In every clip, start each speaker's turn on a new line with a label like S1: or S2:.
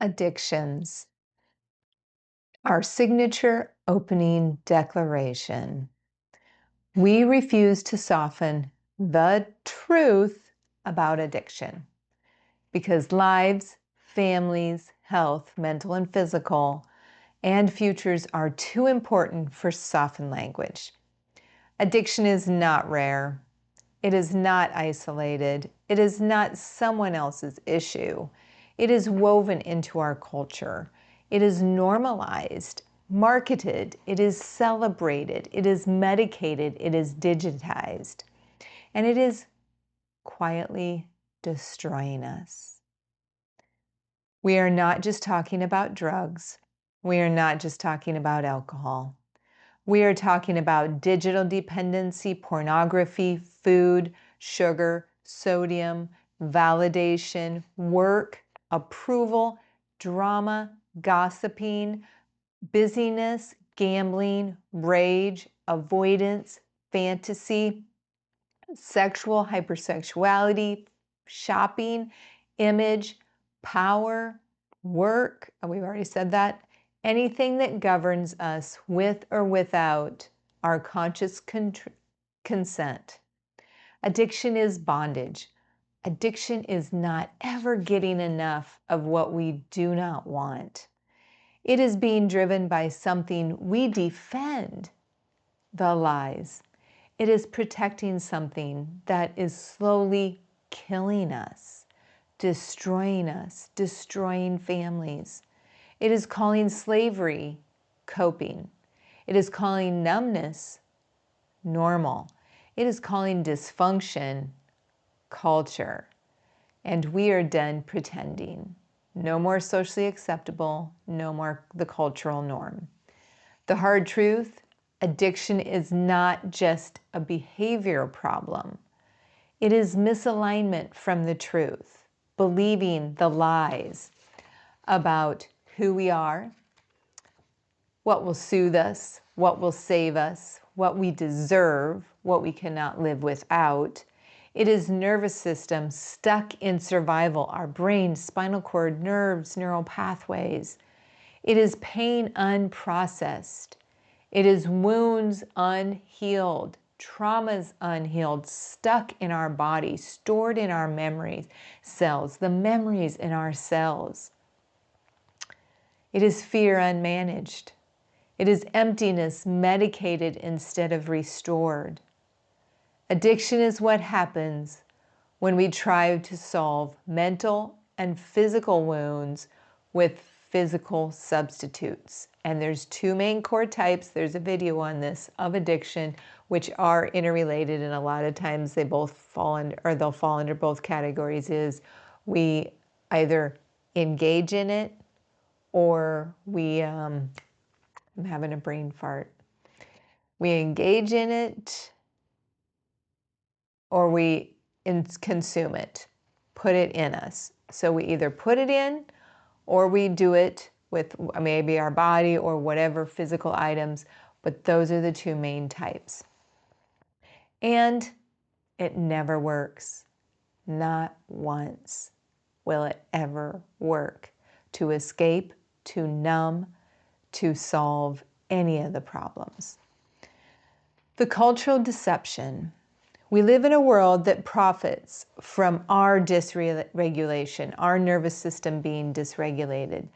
S1: Addictions. Our signature opening declaration. We refuse to soften the truth about addiction because lives, families, health, mental and physical, and futures are too important for softened language. Addiction is not rare. It is not isolated. It is not someone else's issue. It is woven into our culture. It is normalized, marketed. It is celebrated. It is medicated. It is digitized. And it is quietly destroying us. We are not just talking about drugs. We are not just talking about alcohol. We are talking about digital dependency, pornography, food, sugar, sodium, validation, work, approval, drama, gossiping, busyness, gambling, rage, avoidance, fantasy, sexual hypersexuality, shopping, image, power, work, we've already said that, anything that governs us with or without our conscious consent. Addiction is bondage. Addiction is not ever getting enough of what we do not want. It is being driven by something we defend, the lies. It is protecting something that is slowly killing us, destroying families. It is calling slavery coping. It is calling numbness normal. It is calling dysfunction culture. And we are done pretending. No more socially acceptable, no more the cultural norm. The hard truth, addiction is not just a behavioral problem. It is misalignment from the truth, believing the lies about who we are, what will soothe us, what will save us, what we deserve, what we cannot live without. It is nervous system stuck in survival, our brain, spinal cord, nerves, neural pathways. It is pain unprocessed. It is wounds unhealed, traumas unhealed, stuck in our body, stored in our memory cells, the memories in our cells. It is fear unmanaged. It is emptiness medicated instead of restored. Addiction is what happens when we try to solve mental and physical wounds with physical substitutes. And there's two main core types. There's a video on this of addiction, which are interrelated, and a lot of times they both fall under, or they'll fall under both categories, is we either engage in it or we, I'm having a brain fart. We engage in it or we consume it, put it in us. So we either put it in or we do it with maybe our body or whatever physical items, but those are the two main types. And it never works. Not once will it ever work to escape, to numb, to solve any of the problems. The cultural deception. We live in a world that profits from our dysregulation, our nervous system being dysregulated.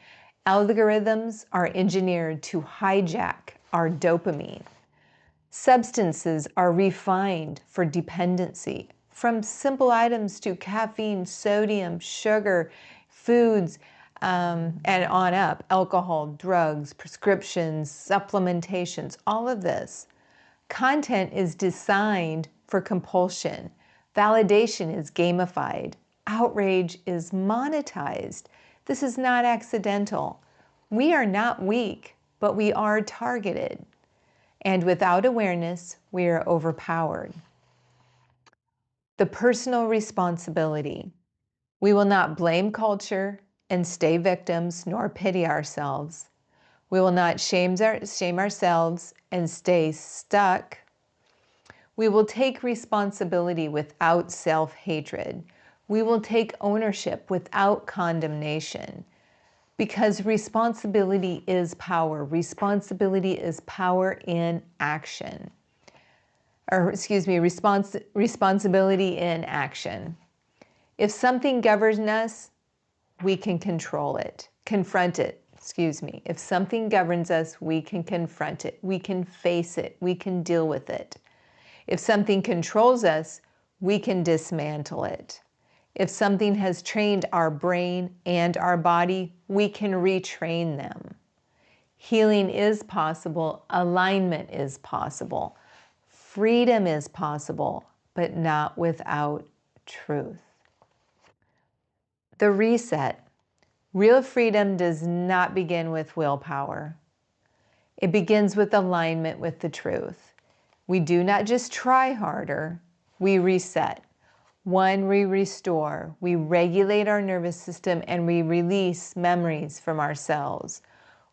S1: Algorithms are engineered to hijack our dopamine. Substances are refined for dependency, from simple items to caffeine, sodium, sugar, foods, and on up, alcohol, drugs, prescriptions, supplementations, all of this. Content is designed for compulsion. Validation is gamified. Outrage is monetized. This is not accidental. We are not weak, but we are targeted. And without awareness, we are overpowered. The personal responsibility. We will not blame culture and stay victims nor pity ourselves. We will not shame ourselves and stay stuck. We will take responsibility without self-hatred. We will take ownership without condemnation. Because responsibility is power. Responsibility is power in action. Or excuse me, responsibility in action. If something governs us, we can control it, confront it, excuse me. If something governs us, we can confront it, we can face it, we can deal with it. If something controls us, we can dismantle it. If something has trained our brain and our body, we can retrain them. Healing is possible, alignment is possible, freedom is possible, but not without truth. The reset. Real freedom does not begin with willpower. It begins with alignment with the truth. We do not just try harder, we reset. One, we restore, we regulate our nervous system, and we release memories from ourselves.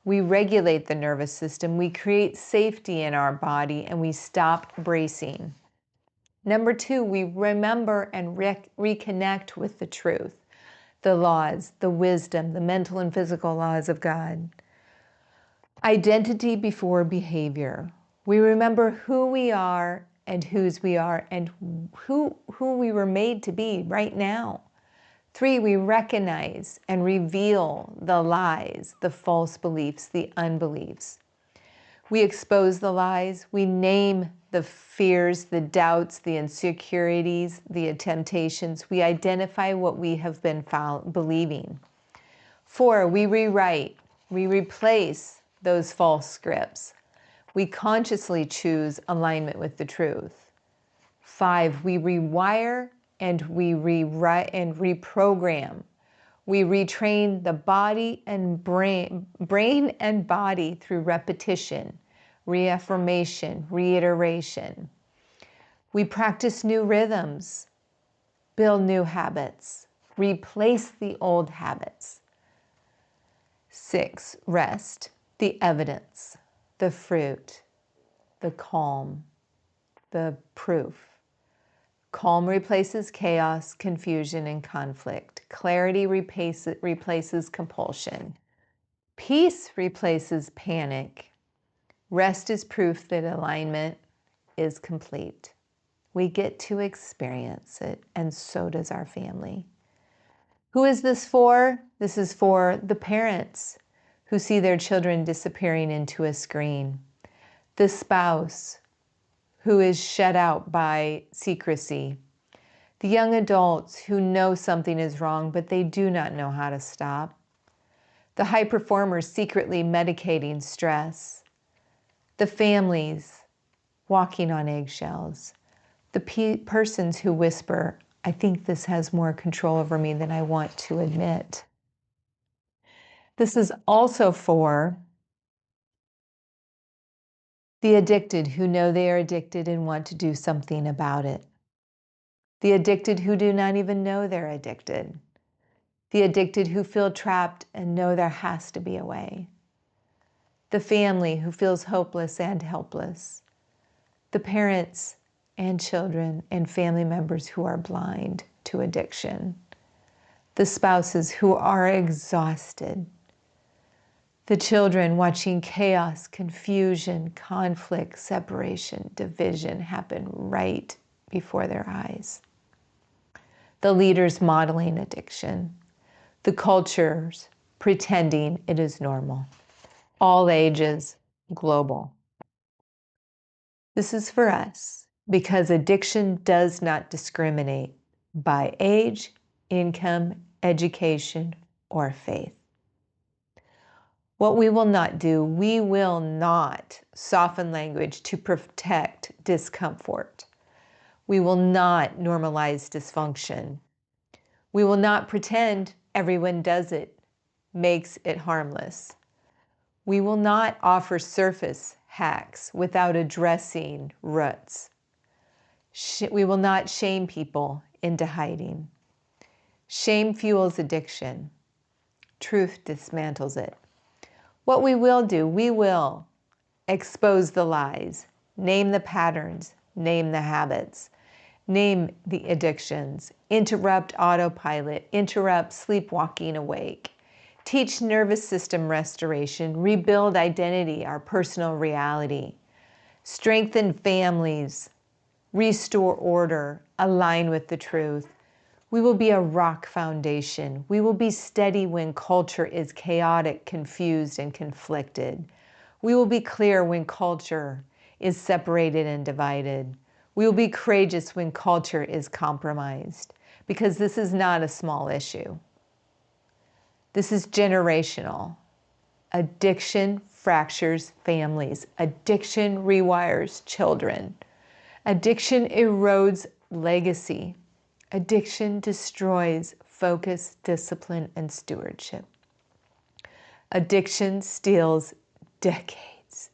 S1: We regulate the nervous system, we create safety in our body, and we stop bracing. Number two, we remember and reconnect with the truth, the laws, the wisdom, the mental and physical laws of God. Identity before behavior. We remember who we are and whose we are and who we were made to be right now. Three, we recognize and reveal the lies, the false beliefs, the unbeliefs. We expose the lies, we name the fears, the doubts, the insecurities, the temptations. We identify what we have been believing. Four, we rewrite, we replace those false scripts. We consciously choose alignment with the truth. Five, we rewire and we rewrite and reprogram. We retrain the body and brain and body through repetition, reaffirmation, reiteration. We practice new rhythms, build new habits, replace the old habits. Six, rest, the evidence, the fruit, the calm, the proof. Calm replaces chaos, confusion, and conflict. Clarity replaces compulsion. Peace replaces panic. Rest is proof that alignment is complete. We get to experience it, and so does our family. Who is this for? This is for the parents who see their children disappearing into a screen. The spouse who is shut out by secrecy. The young adults who know something is wrong, but they do not know how to stop. The high performers secretly medicating stress. The families walking on eggshells. The persons who whisper, I think this has more control over me than I want to admit. This is also for the addicted who know they are addicted and want to do something about it. The addicted who do not even know they're addicted. The addicted who feel trapped and know there has to be a way. The family who feels hopeless and helpless. The parents and children and family members who are blind to addiction. The spouses who are exhausted. The children watching chaos, confusion, conflict, separation, division happen right before their eyes. The leaders modeling addiction. The cultures pretending it is normal. All ages, global. This is for us because addiction does not discriminate by age, income, education, or faith. What we will not do, we will not soften language to protect discomfort. We will not normalize dysfunction. We will not pretend everyone does it, makes it harmless. We will not offer surface hacks without addressing roots. We will not shame people into hiding. Shame fuels addiction. Truth dismantles it. What we will do, we will expose the lies, name the patterns, name the habits, name the addictions, interrupt autopilot, interrupt sleepwalking awake, teach nervous system restoration, rebuild identity, our personal reality, strengthen families, restore order, align with the truth. We will be a rock foundation. We will be steady when culture is chaotic, confused, and conflicted. We will be clear when culture is separated and divided. We will be courageous when culture is compromised, because this is not a small issue. This is generational. Addiction fractures families. Addiction rewires children. Addiction erodes legacy. Addiction destroys focus, discipline, and stewardship. Addiction steals decades.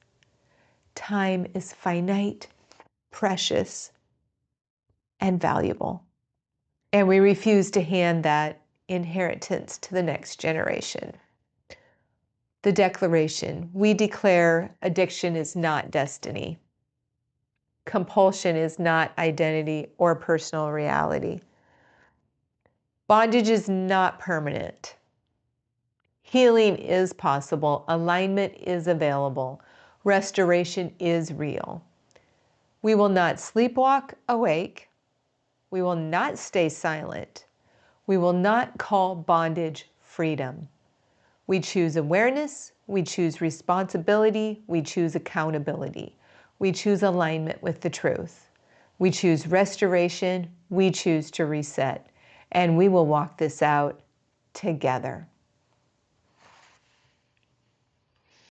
S1: Time is finite, precious, and valuable. And we refuse to hand that inheritance to the next generation. The declaration: we declare addiction is not destiny. Compulsion is not identity or personal reality. Bondage is not permanent. Healing is possible. Alignment is available. Restoration is real. We will not sleepwalk awake. We will not stay silent. We will not call bondage freedom. We choose awareness. We choose responsibility. We choose accountability. We choose alignment with the truth. We choose restoration. We choose to reset. And we will walk this out together.